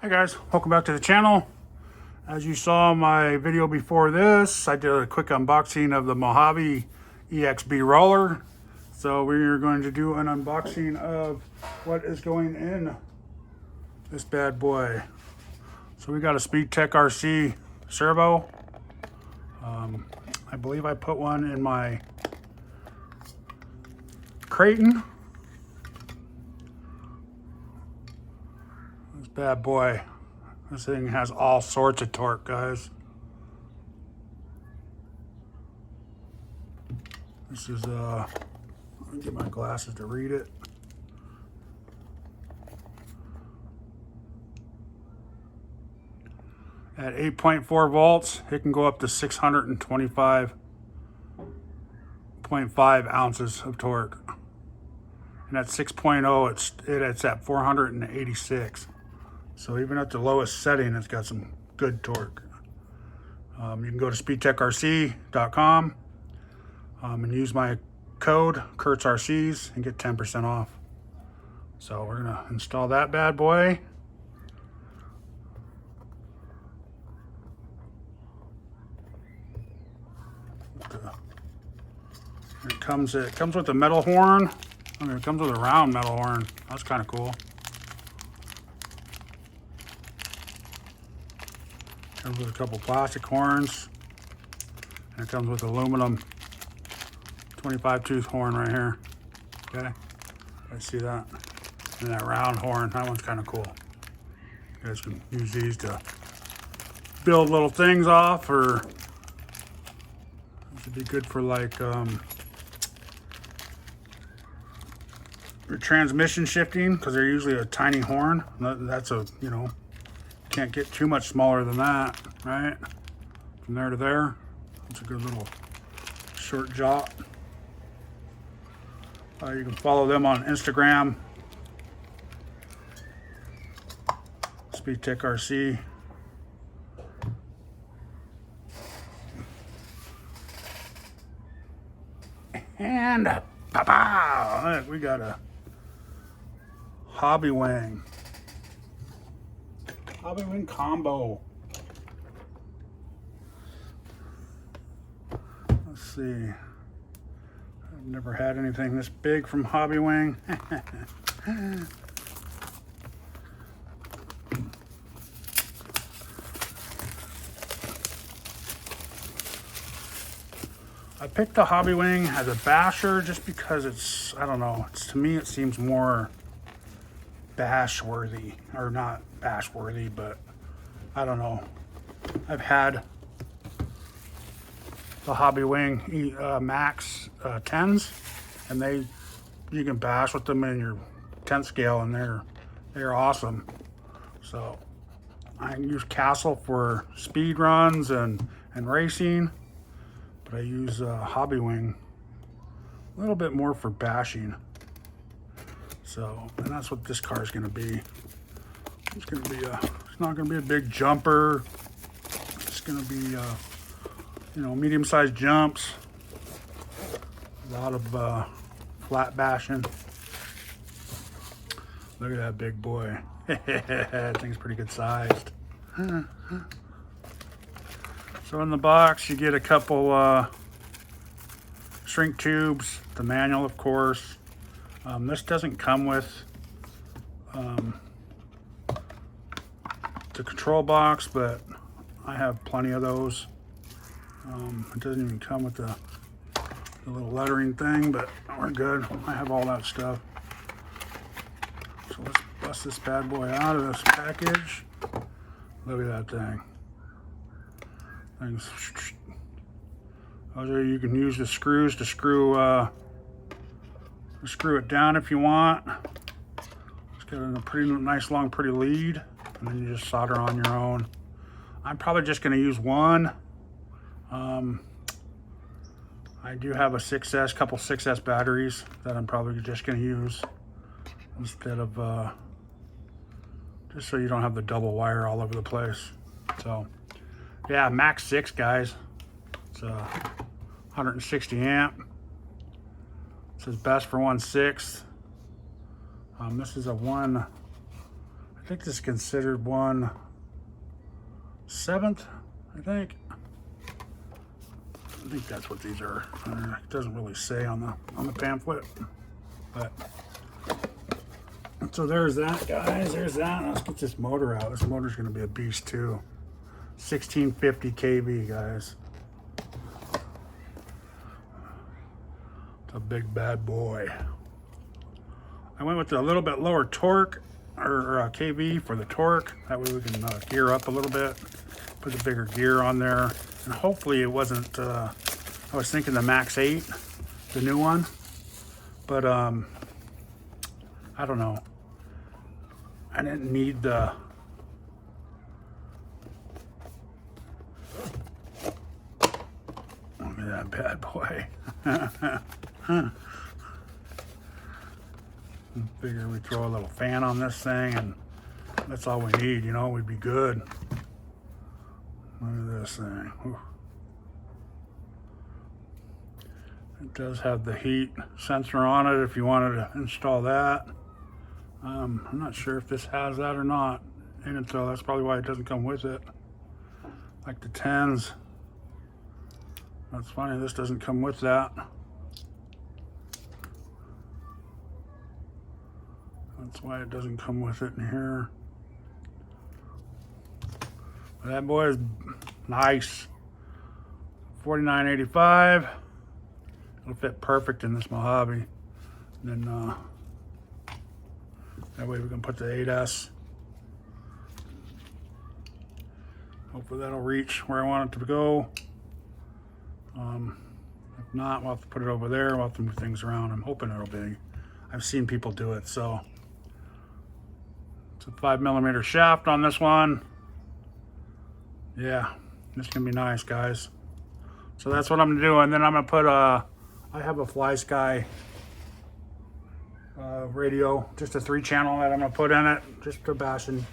Hi guys, welcome back to the channel. As you saw in my video before this, I did a quick unboxing of the Mojave EXB roller. So we're going to do an unboxing of what is going in this bad boy. So we got a SpeedTek RC Servo. I believe I put one in my kraton. This bad boy. This thing has all sorts of torque, guys. This is, let me get my glasses to read it. At 8.4 volts, it can go up to 625.5 ounces of torque. And at 6.0, it's at 486. So even at the lowest setting, it's got some good torque. You can go to speedtekrc.com and use my code KURTZRCs and get 10% off. So we're gonna install that bad boy. It comes with a metal horn. I mean, it comes with a round metal horn. That's kind of cool. Comes with a couple plastic horns, and it comes with aluminum 25 tooth horn right here. Okay, I see that, and that round horn. That one's kind of cool. You guys can use these to build little things off, or this would be good for like your transmission shifting, because they're usually a tiny horn. That's a, you know, can't get too much smaller than that, right? From there to there. It's a good little short jaunt. You can follow them on Instagram, SpeedTek RC. And pow! Look, we got a Hobbywing. Hobbywing combo. Let's see. I've never had anything this big from Hobbywing. I picked the Hobbywing as a basher just because it's, I don't know, to me it seems more bash worthy, or not bash worthy, but I don't know. I've had the Hobbywing Max 10s, and you can bash with them in your 10th scale, and they're awesome. So I use Castle for speed runs and racing, but I use Hobbywing a little bit more for bashing. So, and that's what this car is going to be. It's going to be it's not going to be a big jumper. It's going to be, you know, medium-sized jumps. A lot of flat bashing. Look at that big boy. That thing's pretty good sized. So in the box, you get a couple shrink tubes, the manual, of course. This doesn't come with the control box, but I have plenty of those. It doesn't even come with the little lettering thing, but we're good. I have all that stuff. So let's bust this bad boy out of this package. Look at that thing. You can use the screws to screw it down if you want. It's got a pretty nice long pretty lead, and then you just solder on your own. I'm probably just going to use one. I do have a 6S, couple 6S batteries that I'm probably just going to use instead of just so you don't have the double wire all over the place. So yeah, Max6, guys. It's 160 amp. It says best for 1/6. This is a I think this is considered 1/7, I think. I think that's what these are. It doesn't really say on the pamphlet, but so there's that, guys. There's that. Let's get this motor out. This motor's going to be a beast too. 1650 kV, guys. It's a big bad boy. I went with a little bit lower torque or kV for the torque. That way we can gear up a little bit. Put a bigger gear on there. And hopefully it wasn't, I was thinking the Max6, the new one, but I don't know. I didn't need the, look at that bad boy. Figure we throw a little fan on this thing and that's all we need, you know, we'd be good. Look at this thing. Ooh. It does have the heat sensor on it if you wanted to install that. I'm not sure if this has that or not in it, so that's probably why it doesn't come with it. Like the 10s. That's funny, this doesn't come with that. That's why it doesn't come with it in here. That boy is nice. $49.85. It'll fit perfect in this Mojave. And then that way we can put the 8S. Hopefully that'll reach where I want it to go. If not, we'll have to put it over there. We'll have to move things around. I'm hoping it'll be. I've seen people do it, so. It's a 5mm shaft on this one. Yeah, this can be nice, guys. So that's what I'm gonna do, and then I'm gonna put I have a Fly Sky radio, just a 3-channel that I'm gonna put in it, just to bash in.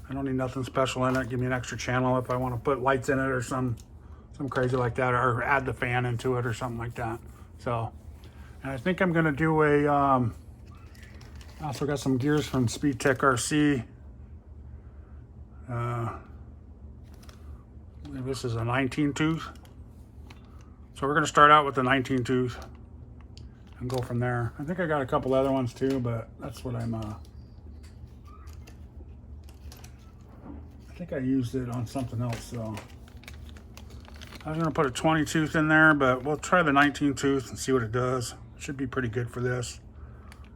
I don't need nothing special in it. Give me an extra channel if I want to put lights in it or some crazy like that, or add the fan into it or something like that. So, and I think I'm gonna do a. I also got some gears from SpeedTek RC. This is a 19 tooth. So we're gonna start out with the 19 tooth and go from there. I think I got a couple other ones too, but that's what I'm, I think I used it on something else, so. I was gonna put a 20 tooth in there, but we'll try the 19 tooth and see what it does. It should be pretty good for this.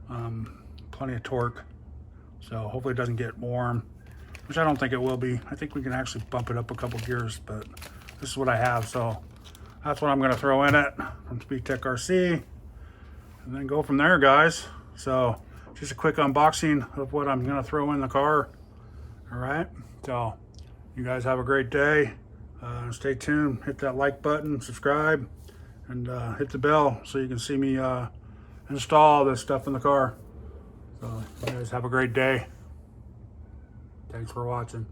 Plenty of torque. So hopefully it doesn't get warm, which I don't think it will be. I think we can actually bump it up a couple gears, but this is what I have. So that's what I'm gonna throw in it from SpeedTek RC and then go from there, guys. So just a quick unboxing of what I'm gonna throw in the car. All right, so you guys have a great day. Stay tuned, hit that like button, subscribe, and hit the bell so you can see me install this stuff in the car. So you guys have a great day. Thanks for watching.